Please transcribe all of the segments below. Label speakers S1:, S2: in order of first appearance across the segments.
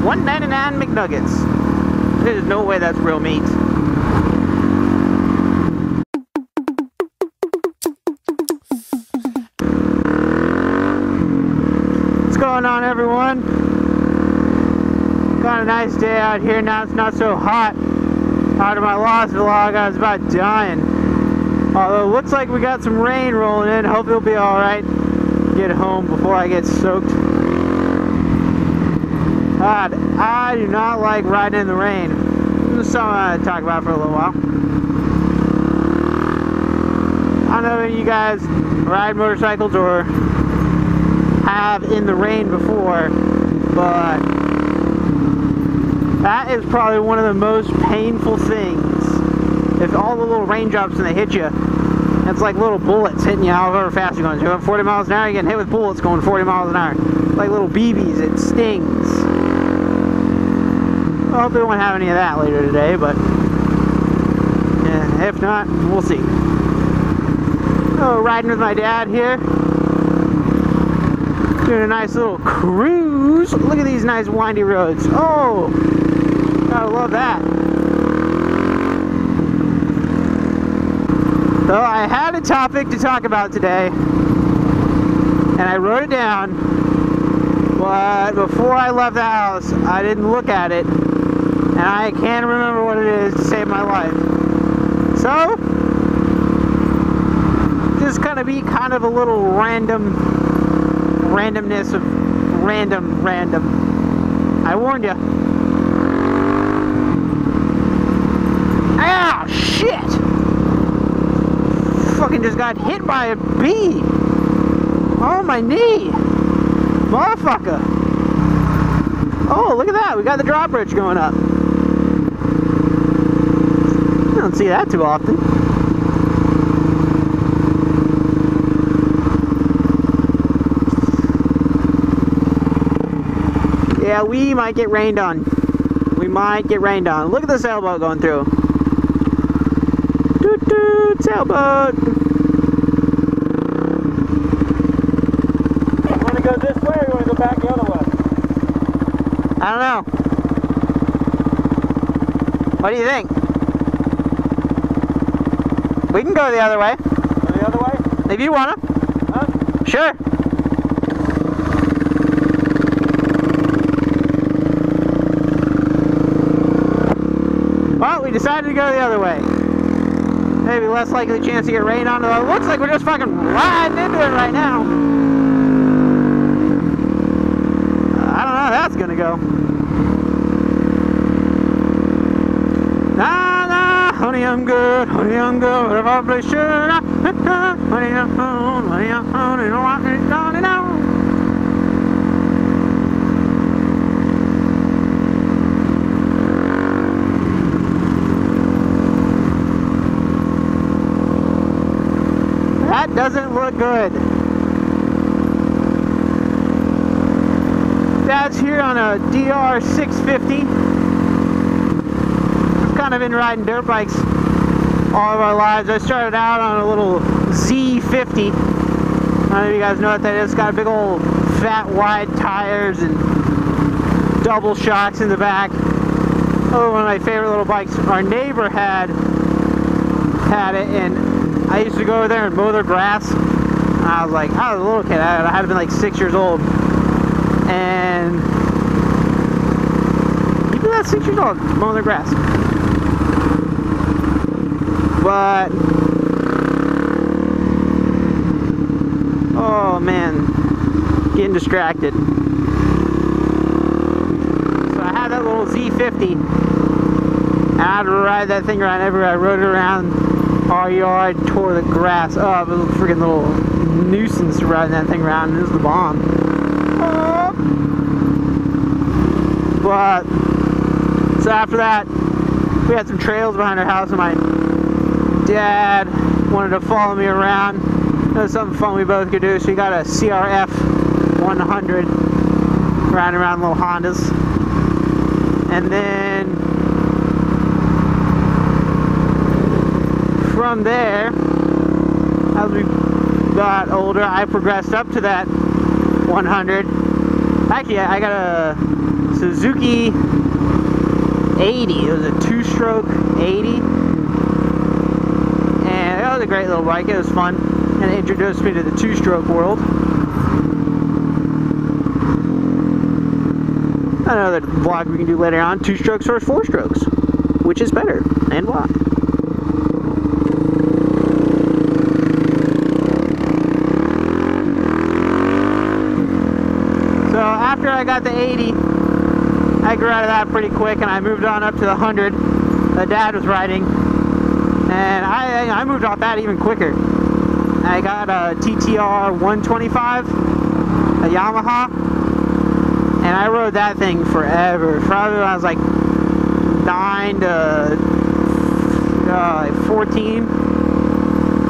S1: $1.99 McNuggets. There's no way that's real meat. What's going on, everyone? Got a nice day out here. Now it's not so hot. After my last vlog, I was about dying. Although it looks like we got some rain rolling in. Hope it'll be alright. Get home before I get soaked. God, I do not like riding in the rain. This is something I want to talk about for a little while. I don't know if you guys ride motorcycles or have in the rain before, but that is probably one of the most painful things. If all the little raindrops and they hit you, it's like little bullets hitting you however fast you're going. You're going 40 miles an hour, you're getting hit with bullets going 40 miles an hour. Like little BBs, it stings. I hope we won't have any of that later today, but yeah, if not, we'll see. Oh, riding with my dad here. Doing a nice little cruise. Look at these nice windy roads. Oh, gotta love that. So I had a topic to talk about today, and I wrote it down, but before I left the house, I didn't look at it, and I can't remember what it is to save my life. So, this is gonna be kind of a little randomness of random. I warned you. Ah, shit! Fucking just got hit by a bee. Oh, my knee. Motherfucker. Oh, look at that. We got the drawbridge going up. I don't see that too often. Yeah, we might get rained on. We might get rained on. Look at the sailboat going through. Toot toot, sailboat.
S2: You want to go this way or you want to go back the other way?
S1: I don't know. What do you think? We can go the other way.
S2: Go the other way?
S1: If you wanna.
S2: Huh?
S1: Sure. Well, we decided to go the other way. Maybe less likely chance to get rain on it. It looks like we're just fucking riding into it right now. I don't know how that's gonna go. Nah, nah, honey, I'm good, whatever I play, sure, honey, I'm home, honey, I'm home, you know what, honey, now. That doesn't look good. Dad's here on a DR 650. I've kind of been riding dirt bikes all of our lives. I started out on a little Z50. I don't know if you guys know what that is. It's got a big old fat wide tires and double shocks in the back. Oh, one of my favorite little bikes. Our neighbor had it, and I used to go over there and mow their grass. I was a little kid. I had been like 6 years old. And you do that 6 years old, mowing their grass. But oh man, getting distracted. So I had that little Z50, and I had to ride that thing around everywhere. I rode it around our yard, tore the grass up. It was a freaking little nuisance riding that thing around. It was the bomb. Oh. But so after that, we had some trails behind our house, and my dad wanted to follow me around. That was something fun we both could do. So he got a CRF 100, riding around little Hondas, and then from there, as we got older, I progressed up to that 100, Actually, I got a Suzuki 80. It was a 2-stroke 80. And it was a great little bike. It was fun. And it introduced me to the 2-stroke world. Another vlog we can do later on, 2 strokes versus 4 strokes. Which is better, and why? So after I got the 80, I grew out of that pretty quick, and I moved on up to the 100 that Dad was riding. And I moved off that even quicker. I got a TTR 125, a Yamaha. And I rode that thing forever. Probably when I was like 9 to 14.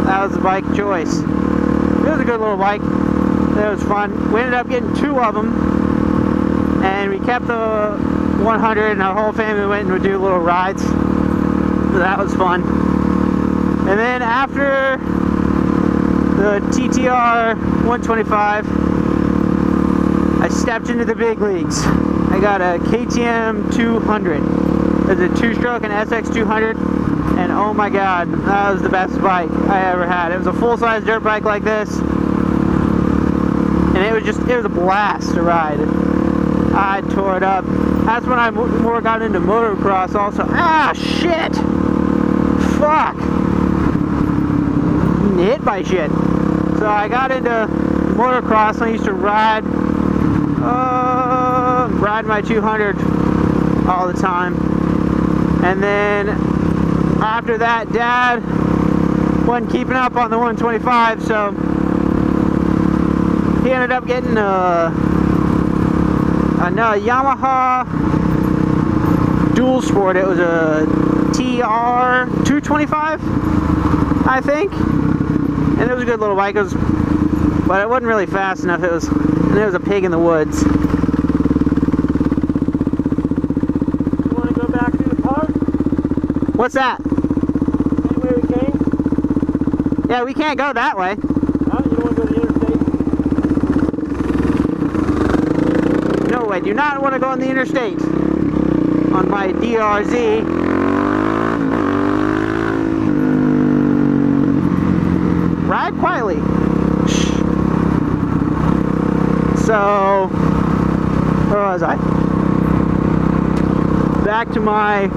S1: That was the bike choice. It was a good little bike. It was fun. We ended up getting 2 of them. And we kept the 100, and our whole family went and would do little rides. So that was fun. And then after the TTR 125, I stepped into the big leagues. I got a KTM 200. It's a 2-stroke and SX 200, and oh my god, that was the best bike I ever had. It was a full-size dirt bike like this, and it was a blast to ride. I tore it up. That's when I more got into motocross also. Ah, shit! Fuck! I'm hit by shit. So I got into motocross, and I used to ride my 200 all the time. And then after that, Dad wasn't keeping up on the 125, so he ended up getting a Yamaha dual sport. It was a TR 225, I think, and it was a good little bike. But it wasn't really fast enough. It was a pig in the woods.
S2: You want to go back to the park?
S1: What's that?
S2: Same way we came?
S1: Yeah, we can't go that way.
S2: Huh? You don't want to go to the interstate?
S1: No, I do not want to go on the interstate. On my DRZ. Ride quietly. So, where was I? Back to my,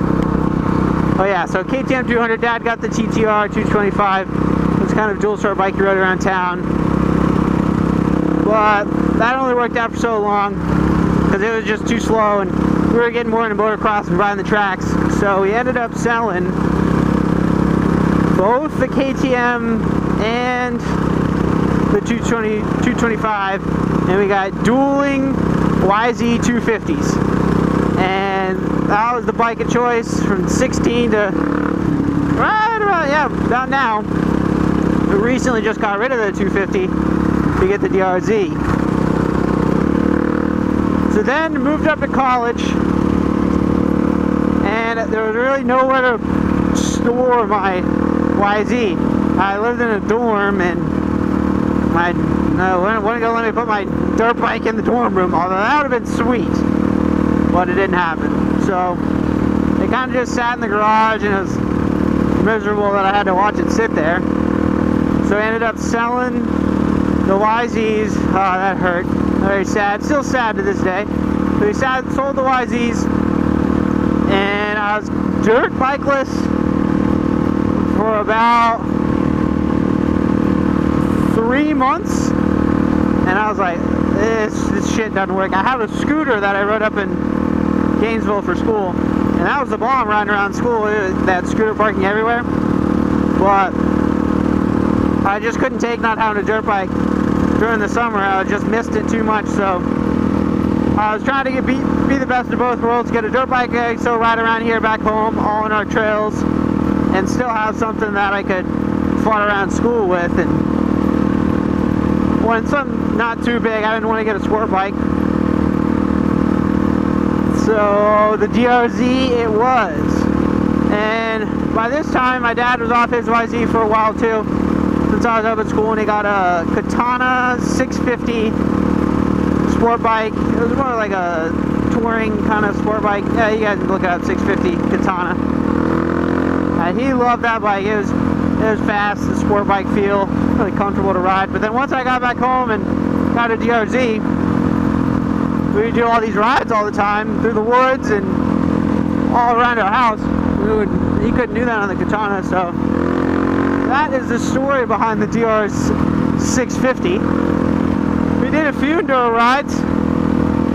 S1: oh yeah, so KTM 200, Dad got the TTR 225. It was kind of a dual stroke bike you rode around town. But that only worked out for so long, because it was just too slow, and we were getting more into motocross and riding the tracks. So we ended up selling both the KTM and the 225, and we got dueling YZ 250s, and that was the bike of choice from 16 to right about, yeah, about now. We recently just got rid of the 250 to get the DRZ. So then moved up to college, and there was really nowhere to store my YZ. I lived in a dorm, and no, wasn't going to let me put my dirt bike in the dorm room, although that would have been sweet, but it didn't happen. So it kind of just sat in the garage, and it was miserable that I had to watch it sit there. So I ended up selling the YZs. Oh, that hurt. Very sad. Still sad to this day. So we sold the YZs, and I was dirt bikeless for about 3 months, and I was like, this shit doesn't work. I have a scooter that I rode up in Gainesville for school, and that was the bomb riding around school. That scooter parking everywhere, but I just couldn't take not having a dirt bike during the summer. I just missed it too much, so I was trying to be the best of both worlds, get a dirt bike, so ride around here back home, all in our trails, and still have something that I could fart around school with. And when something not too big, I didn't want to get a sport bike. So the DRZ it was. And by this time, my dad was off his YZ for a while too, since I was up at school, and he got a Katana 650 sport bike. It was more like a touring kind of sport bike. Yeah, you guys can look it up, 650 Katana. He loved that bike. It was fast, the sport bike feel, really comfortable to ride. But then once I got back home and got a DRZ, we would do all these rides all the time through the woods and all around our house. He couldn't do that on the Katana, so that is the story behind the DR's 650. We did a few enduro rides,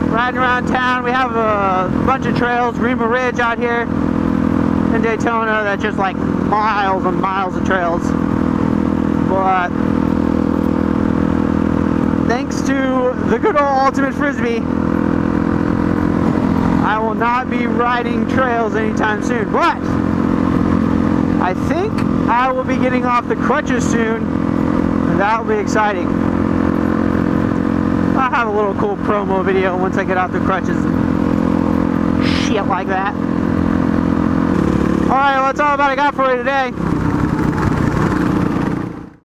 S1: riding around town. We have a bunch of trails, Rima Ridge out here in Daytona, that's just like miles and miles of trails. But thanks to the good old Ultimate Frisbee, I will not be riding trails anytime soon, but I think I will be getting off the crutches soon, and that will be exciting. I'll have a little cool promo video once I get off the crutches and shit like that. Alright, well, that's all I got for you today.